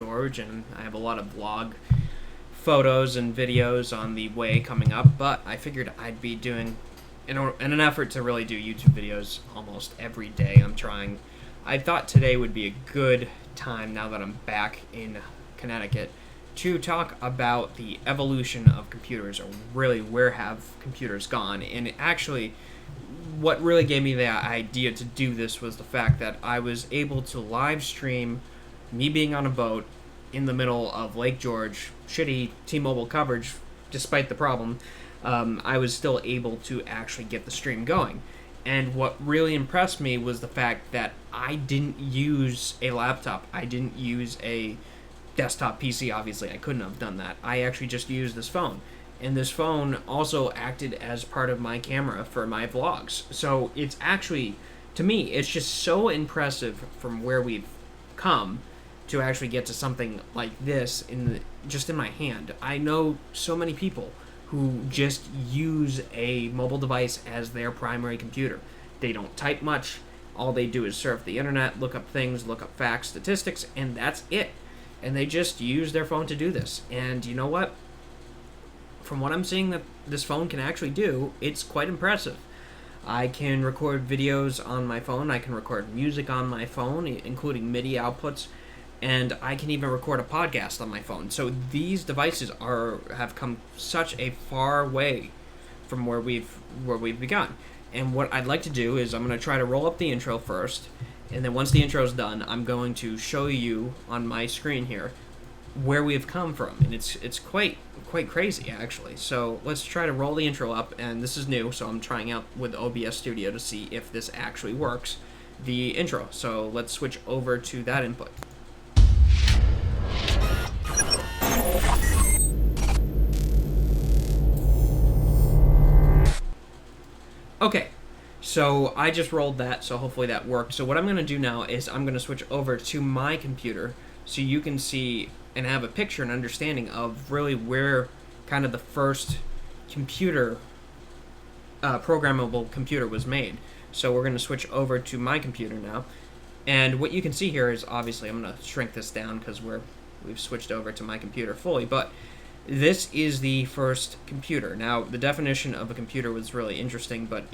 George, and I have a lot of vlog photos and videos on the way coming up, but I figured I'd be doing, in an effort to really do YouTube videos almost every day, I thought today would be a good time, now that I'm back in Connecticut, to talk about the evolution of computers, or really where have computers gone. And actually, what really gave me the idea to do this was the fact that I was able to live stream me being on a boat in the middle of Lake George, shitty T-Mobile coverage, despite the problem. I was still able to actually get the stream going. And what really impressed me was the fact that I didn't use a laptop. I didn't use a desktop PC, obviously. I couldn't have done that. I actually just used this phone. And this phone also acted as part of my camera for my vlogs. So it's actually, to me, it's just so impressive from where we've come to actually get to something like this just in my hand. I know so many people who just use a mobile device as their primary computer. They don't type much. All they do is surf the internet, look up things, look up facts, statistics, and that's it. And they just use their phone to do this. And you know what? From what I'm seeing that this phone can actually do, it's quite impressive. I can record videos on my phone. I can record music on my phone, including MIDI outputs, and I can even record a podcast on my phone. So these devices have come such a far way from where we've begun. And what I'd like to do is I'm going to try to roll up the intro first, and then once the intro is done, I'm going to show you on my screen here where we've come from, and it's quite crazy, actually. So let's try to roll the intro up, and this is new, so I'm trying out with OBS Studio to see if this actually works, the intro. So let's switch over to that input. Okay, so I just rolled that, so hopefully that worked. So what I'm going to do now is I'm going to switch over to my computer so you can see and have a picture and understanding of really where kind of the first computer, programmable computer was made. So we're going to switch over to my computer now. And what you can see here is, obviously, I'm going to shrink this down because we've switched over to my computer fully, but this is the first computer. Now, the definition of a computer was really interesting, but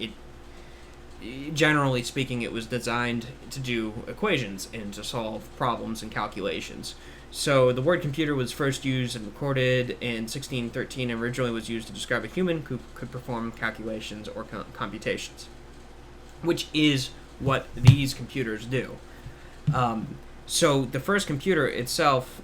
generally speaking, it was designed to do equations and to solve problems and calculations. So the word computer was first used and recorded in 1613, and originally was used to describe a human who could perform calculations or computations, which is what these computers do. So the first computer itself,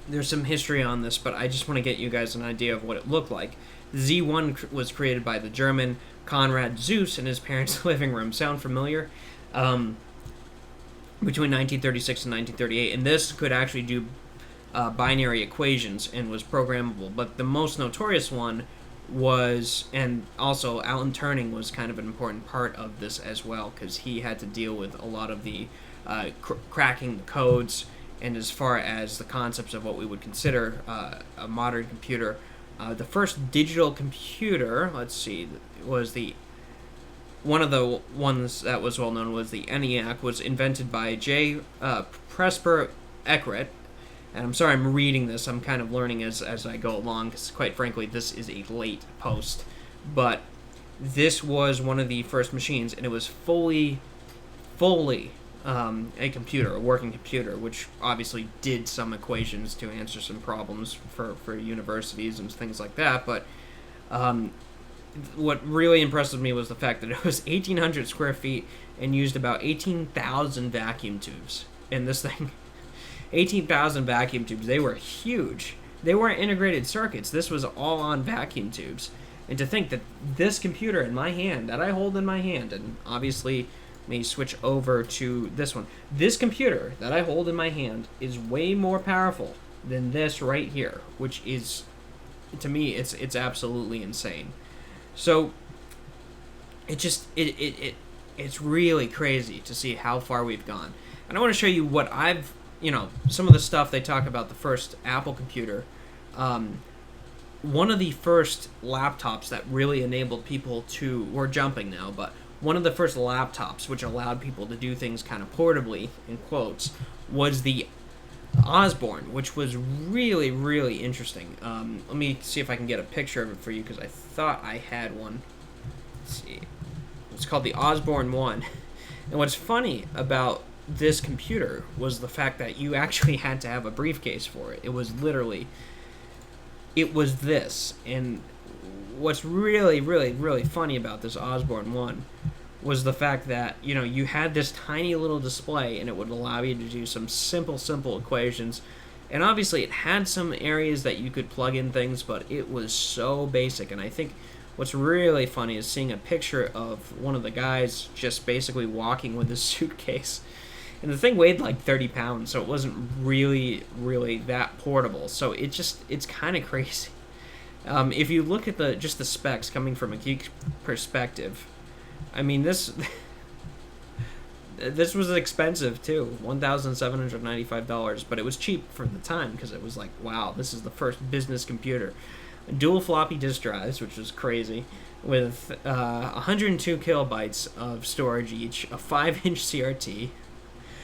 there's some history on this, but I just want to get you guys an idea of what it looked like. Z1 was created by the German Konrad Zuse in his parents' living room. Sound familiar? Between 1936 and 1938, and this could actually do binary equations and was programmable. But the most notorious one was, and also Alan Turing was kind of an important part of this as well, because he had to deal with a lot of the cracking the codes, and as far as the concepts of what we would consider a modern computer. The first digital computer, let's see, was one of the ones that was well known was the ENIAC, was invented by J. Presper Eckert. And I'm sorry I'm reading this, I'm kind of learning as I go along, because quite frankly this is a late post. But this was one of the first machines, and it was fully a computer, a working computer, which obviously did some equations to answer some problems for universities and things like that. But what really impressed me was the fact that it was 1,800 square feet and used about 18,000 vacuum tubes. And this thing, 18,000 vacuum tubes, they were huge. They weren't integrated circuits. This was all on vacuum tubes. And to think that this computer in my hand, that I hold in my hand, and obviously me switch over to this one. This computer that I hold in my hand is way more powerful than this right here, which is, to me, it's absolutely insane. So it's really crazy to see how far we've gone. And I want to show you what some of the stuff they talk about the first Apple computer. One of the first laptops that really enabled people to, we're jumping now, but one of the first laptops which allowed people to do things kind of portably, in quotes, was the Osborne, which was really, really interesting. Let me see if I can get a picture of it for you because I thought I had one. Let's see. It's called the Osborne 1. And what's funny about this computer was the fact that you actually had to have a briefcase for it. It was literally, it was this. And what's really, really, really funny about this Osborne 1 was the fact that, you know, you had this tiny little display and it would allow you to do some simple equations. And obviously it had some areas that you could plug in things, but it was so basic. And I think what's really funny is seeing a picture of one of the guys just basically walking with his suitcase. And the thing weighed like 30 pounds, so it wasn't really, really that portable. So it's kind of crazy. If you look at just the specs coming from a geek perspective, I mean, this was expensive too, $1,795, but it was cheap for the time because it was like, wow, this is the first business computer. Dual floppy disk drives, which was crazy, with 102 kilobytes of storage each, a 5-inch CRT.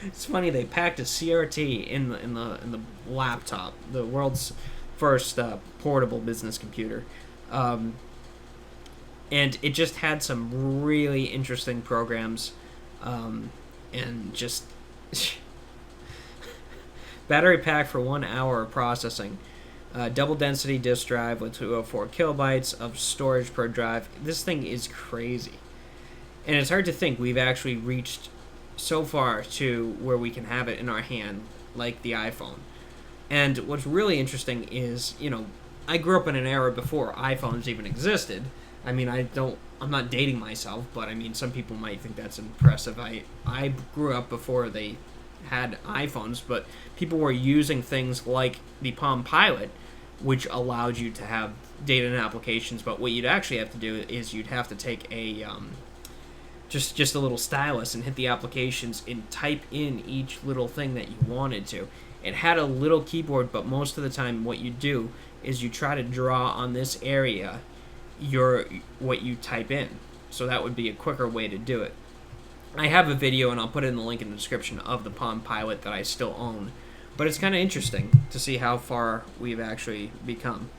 It's funny they packed a CRT in the laptop, the world's first portable business computer. And it just had some really interesting programs, and just battery pack for 1 hour of processing, double density disk drive with 204 kilobytes of storage per drive. This thing is crazy, and it's hard to think we've actually reached so far to where we can have it in our hand like the iPhone. And what's really interesting is, you know, I grew up in an era before iPhones even existed. I mean, I'm not dating myself, but I mean, some people might think that's impressive. I grew up before they had iPhones, but people were using things like the Palm Pilot, which allowed you to have data and applications. But what you'd actually have to do is you'd have to take a just a little stylus and hit the applications and type in each little thing that you wanted to. It had a little keyboard, but most of the time what you do is you try to draw on this area what you type in. So that would be a quicker way to do it. I have a video, and I'll put it in the link in the description, of the Palm Pilot that I still own. But it's kind of interesting to see how far we've actually become.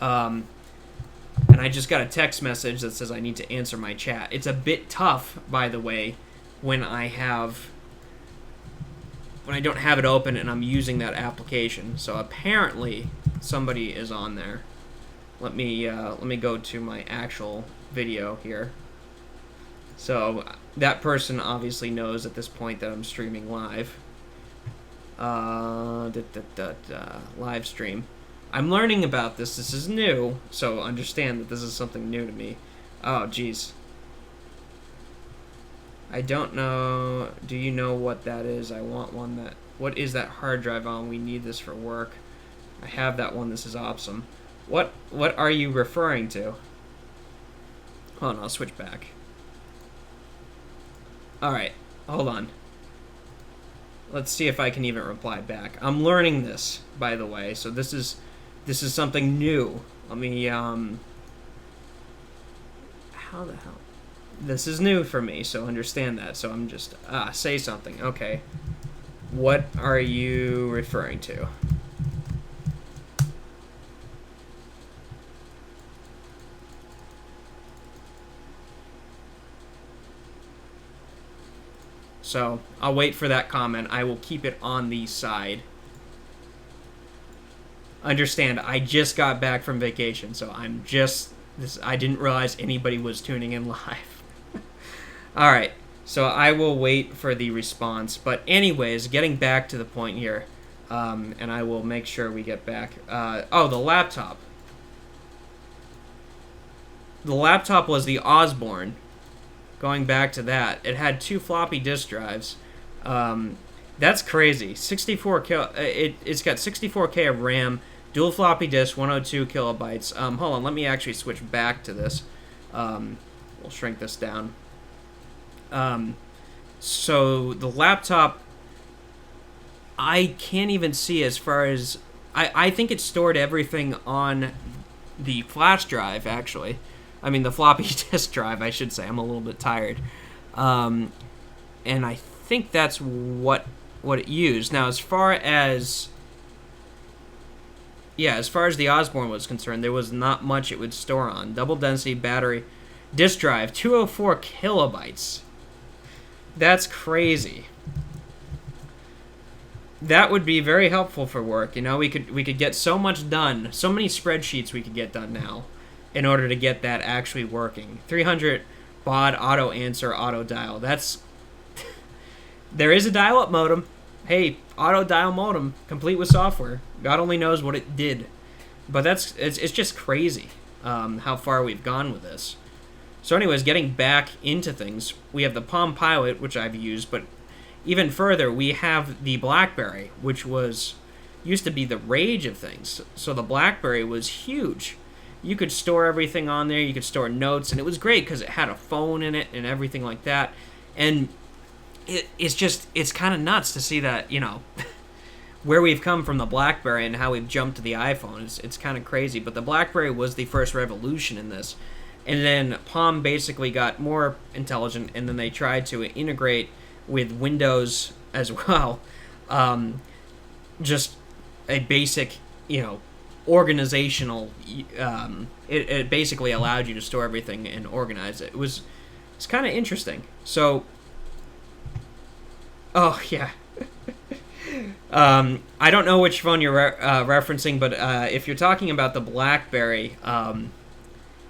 And I just got a text message that says I need to answer my chat. It's a bit tough, by the way, when I don't have it open and I'm using that application. So apparently somebody is on there. Let me go to my actual video here. So that person obviously knows at this point that I'm streaming live. Live stream. I'm learning about this. This is new, so understand that this is something new to me. Oh, jeez. I don't know. Do you know what that is? I want one that... What is that hard drive on? We need this for work. I have that one. This is awesome. What are you referring to? Hold on, I'll switch back. Alright, hold on. Let's see if I can even reply back. I'm learning this, by the way, so this is something new. Let me, how the hell? This is new for me, so understand that. So I'm just, say something. Okay. What are you referring to? So I'll wait for that comment. I will keep it on the side. Understand, I just got back from vacation, so I didn't realize anybody was tuning in live. Alright, so I will wait for the response. But anyways, getting back to the point here, and I will make sure we get back. The laptop. The laptop was the Osborne. Going back to that, it had 2 floppy disk drives. That's crazy. 64K. It's got 64K of RAM, dual floppy disk, 102 kilobytes. Hold on, let me actually switch back to this. We'll shrink this down. So the laptop, I can't even see as far as... I think it stored everything on the flash drive, actually. I mean, the floppy disk drive, I should say. I'm a little bit tired. And I think that's what what it used. Now, as far as the Osborne was concerned, there was not much it would store on. Double density battery, disk drive, 204 kilobytes. That's crazy. That would be very helpful for work. You know, we could get so much done, so many spreadsheets we could get done now, in order to get that actually working. 300 baud auto answer auto dial. That's there is a dial-up modem. Hey, auto dial modem, complete with software. God only knows what it did, but it's just crazy how far we've gone with this. So, anyways, getting back into things, we have the Palm Pilot, which I've used, but even further, we have the BlackBerry, which used to be the rage of things. So the BlackBerry was huge. You could store everything on there. You could store notes, and it was great because it had a phone in it and everything like that. And it's kind of nuts to see that, you know, where we've come from the BlackBerry and how we've jumped to the iPhone. It's kind of crazy. But the BlackBerry was the first revolution in this. And then Palm basically got more intelligent, and then they tried to integrate with Windows as well. Just a basic, you know, organizational. It basically allowed you to store everything and organize it. It's kind of interesting. So, oh yeah. I don't know which phone you're referencing, but if you're talking about the BlackBerry,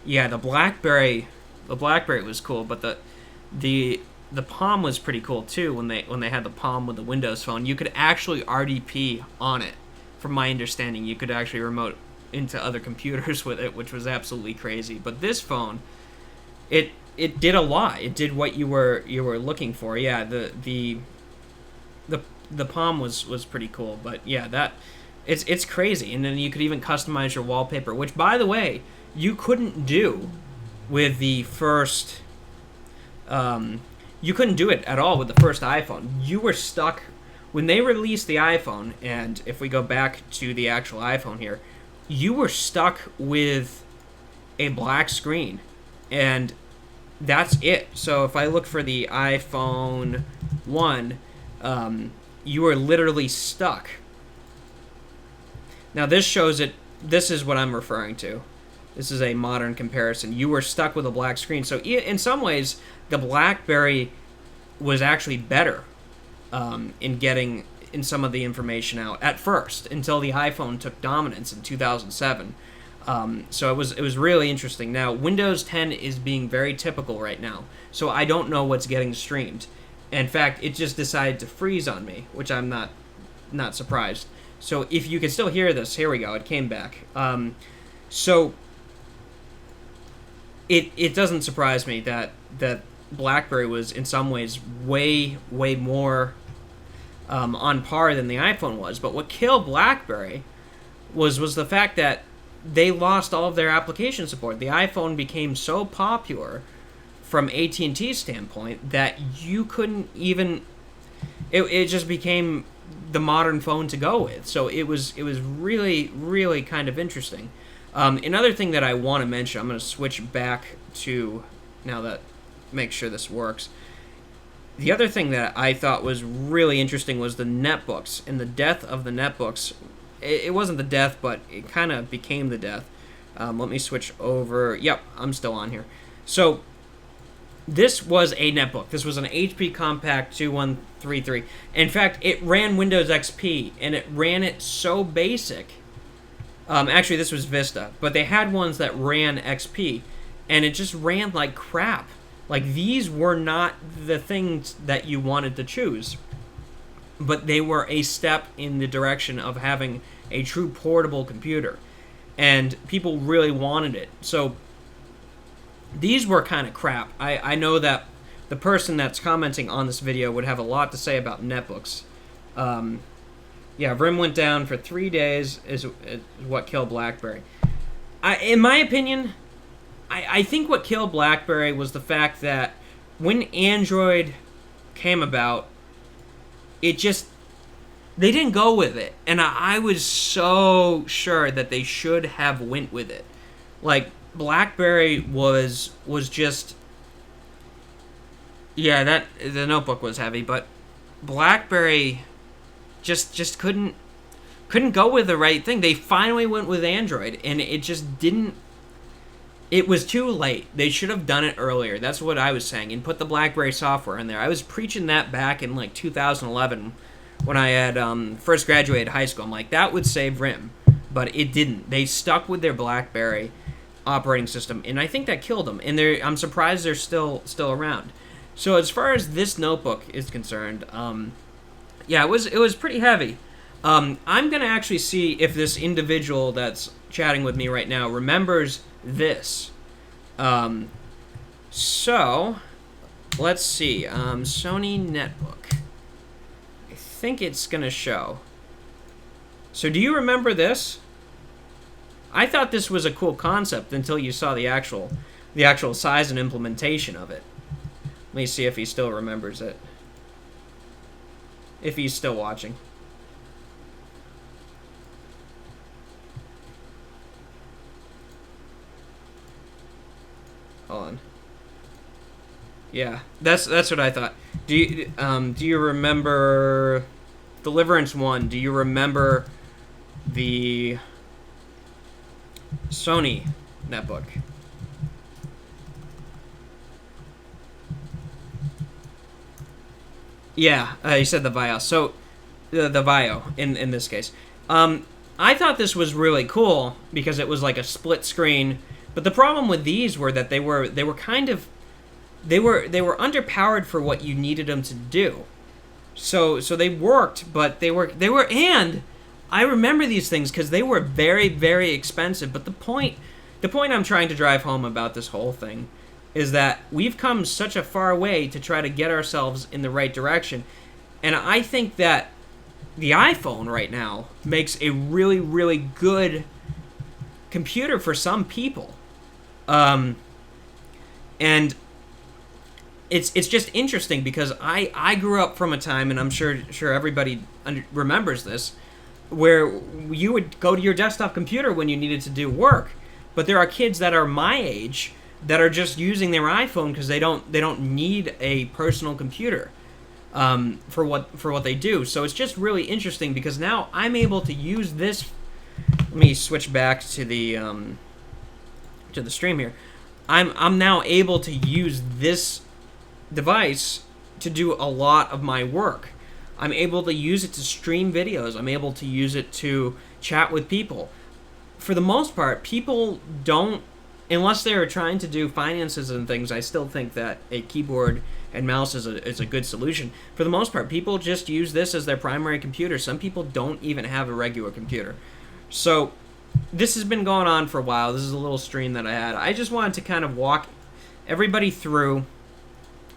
yeah, the BlackBerry was cool, but the Palm was pretty cool too. When they had the Palm with the Windows Phone, you could actually RDP on it. From my understanding, you could actually remote into other computers with it, which was absolutely crazy. But this phone, it did a lot. It did what you were looking for. Yeah, the Palm was pretty cool. But yeah, it's crazy. And then you could even customize your wallpaper, which, by the way, you couldn't do with the first. You couldn't do it at all with the first iPhone. You were stuck when they released the iPhone, and if we go back to the actual iPhone here, you were stuck with a black screen, and that's it. So if I look for the iPhone 1, you were literally stuck. Now this shows it. This is what I'm referring to. This is a modern comparison. You were stuck with a black screen. So in some ways, the BlackBerry was actually better in getting some of the information out at first, until the iPhone took dominance in 2007. So it was really interesting. Now, Windows 10 is being very typical right now, so I don't know what's getting streamed. In fact, it just decided to freeze on me, which I'm not surprised. So if you can still hear this, here we go. It came back. So it doesn't surprise me that BlackBerry was in some ways way more on par than the iPhone was. But what killed BlackBerry was the fact that they lost all of their application support. The iPhone became so popular from AT&T's standpoint that you couldn't even. It just became the modern phone to go with. So it was really kind of interesting. Another thing that I want to mention, I'm going to switch back to, now that, make sure this works. The other thing that I thought was really interesting was the netbooks, and the death of the netbooks. It wasn't the death, but it kind of became the death. Let me switch over. Yep, I'm still on here. So this was a netbook. This was an HP Compact 2133. In fact, it ran Windows XP, and it ran it so basic. Actually, this was Vista, but they had ones that ran XP, and it just ran like crap. Like, these were not the things that you wanted to choose, but they were a step in the direction of having a true portable computer, and people really wanted it. So these were kind of crap. I know that the person that's commenting on this video would have a lot to say about netbooks. Yeah, Vrim went down for 3 days is what killed BlackBerry. In my opinion, I think what killed BlackBerry was the fact that when Android came about, it just, they didn't go with it. And I was so sure that they should have went with it. Like, BlackBerry was just, yeah, the notebook was heavy, but BlackBerry just couldn't go with the right thing. They finally went with Android, and it just didn't. It was too late. They should have done it earlier. That's what I was saying, and put the BlackBerry software in there. I was preaching that back in like 2011 when I had first graduated high school. I'm like, that would save RIM, but it didn't. They stuck with their BlackBerry operating system, and I think that killed them. And I'm surprised they're still around. So as far as this notebook is concerned, yeah, it was pretty heavy. I'm gonna actually see if this individual that's chatting with me right now remembers this. So let's see. Sony Netbook. I think it's gonna show. So do you remember this? I thought this was a cool concept until you saw the actual size and implementation of it. Let me see if he still remembers it. If he's still watching. Hold on. Yeah, that's what I thought. Do you remember Deliverance 1? Do you remember the Sony netbook? Yeah, you said the VAIO. So, the VAIO in this case. I thought this was really cool because it was like a split screen. But the problem with these were that they were underpowered for what you needed them to do. So they worked, but they were and I remember these things because they were very, very expensive. But the point I'm trying to drive home about this whole thing is that we've come such a far way to try to get ourselves in the right direction. And I think that the iPhone right now makes a really, really good computer for some people. And it's just interesting because I grew up from a time, and I'm sure everybody remembers this, where you would go to your desktop computer when you needed to do work. But there are kids that are my age that are just using their iPhone because they don't need a personal computer for what they do. So it's just really interesting because now I'm able to use this. Let me switch back to the stream here. I'm now able to use this device to do a lot of my work. I'm able to use it to stream videos. I'm able to use it to chat with people. For the most part, people don't, unless they're trying to do finances and things, I still think that a keyboard and mouse is a good solution. For the most part, people just use this as their primary computer. Some people don't even have a regular computer. So this has been going on for a while. This is a little stream that I had. I just wanted to kind of walk everybody through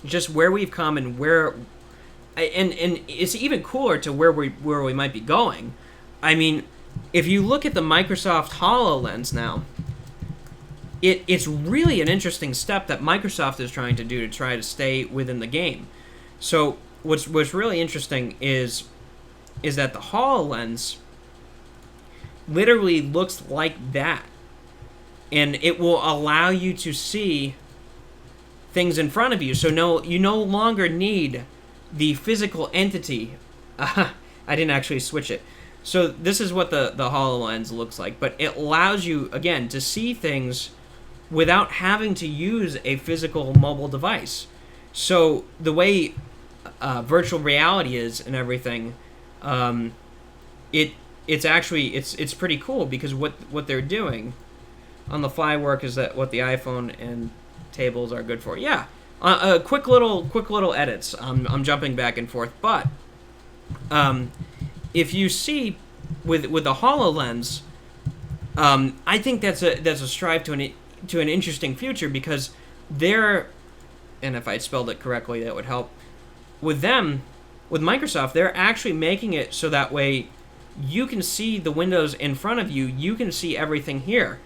just where we've come and where, and it's even cooler to where we might be going. I mean, if you look at the Microsoft HoloLens now, it's really an interesting step that Microsoft is trying to do to try to stay within the game. So what's really interesting is that the HoloLens literally looks like that, and it will allow you to see things in front of you. So you no longer need the physical entity. I didn't actually switch it. So this is what the HoloLens looks like, but it allows you, again, to see things without having to use a physical mobile device. So the way virtual reality is and everything, it's actually it's pretty cool because what they're doing on the fly work is that what the iPhone and tables are good for. Yeah, quick little edits. I'm jumping back and forth, but if you see with the HoloLens, I think that's a strive to an interesting future because they're, and if I spelled it correctly, that would help. With Microsoft, they're actually making it so that way you can see the windows in front of you. You can see everything here.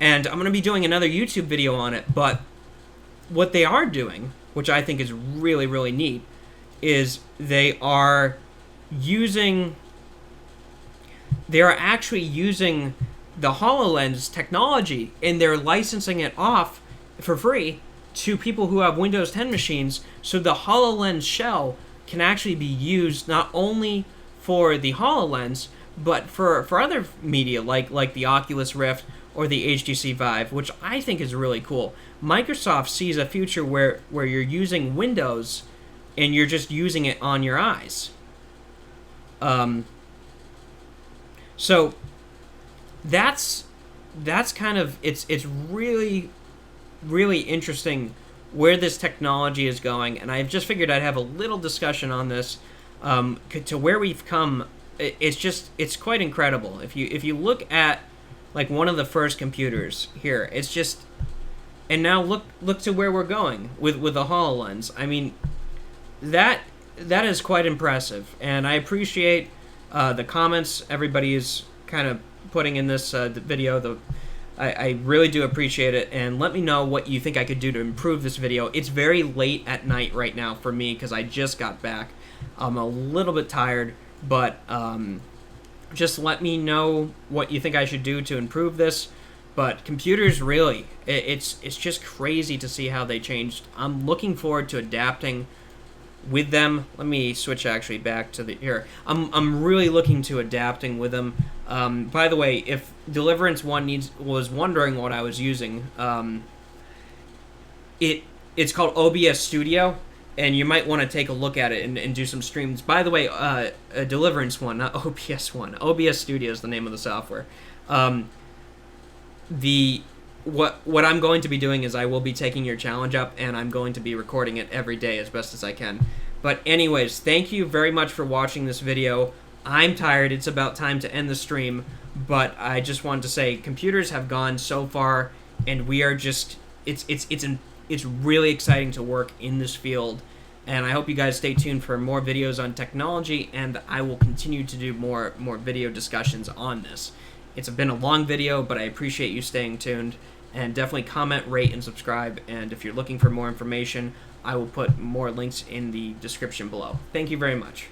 And I'm going to be doing another YouTube video on it, but what they are doing, which I think is really, really neat, is they are actually using the HoloLens technology, and they're licensing it off for free to people who have Windows 10 machines, so the HoloLens shell can actually be used not only for the HoloLens, but for other media like the Oculus Rift or the HTC Vive, which I think is really cool. Microsoft sees a future where you're using Windows and you're just using it on your eyes. So that's kind of it's really interesting where this technology is going, and I've just figured I'd have a little discussion on this to where we've come. It's quite incredible. If you look at like one of the first computers here, it's just, and now look to where we're going with the HoloLens. I mean, that is quite impressive, and I appreciate the comments everybody is kind of putting in this video. I really do appreciate it, and let me know what you think I could do to improve this video. It's very late at night right now for me because I just got back. I'm a little bit tired, but just let me know what you think I should do to improve this. But computers, really, it's just crazy to see how they changed. I'm looking forward to adapting with them. Let me switch actually back to the here. I'm really looking to adapting with them. By the way, if Deliverance 1 was wondering what I was using, it's called OBS Studio, and you might want to take a look at it and do some streams. By the way, Deliverance 1, not OBS 1. OBS Studio is the name of the software. What I'm going to be doing is I will be taking your challenge up, and I'm going to be recording it every day as best as I can. But anyways, thank you very much for watching this video. I'm tired. It's about time to end the stream, but I just wanted to say computers have gone so far, and we are just it's really exciting to work in this field. And I hope you guys stay tuned for more videos on technology, and I will continue to do more video discussions on this. It's been a long video, but I appreciate you staying tuned. And definitely comment, rate, and subscribe. And if you're looking for more information, I will put more links in the description below. Thank you very much.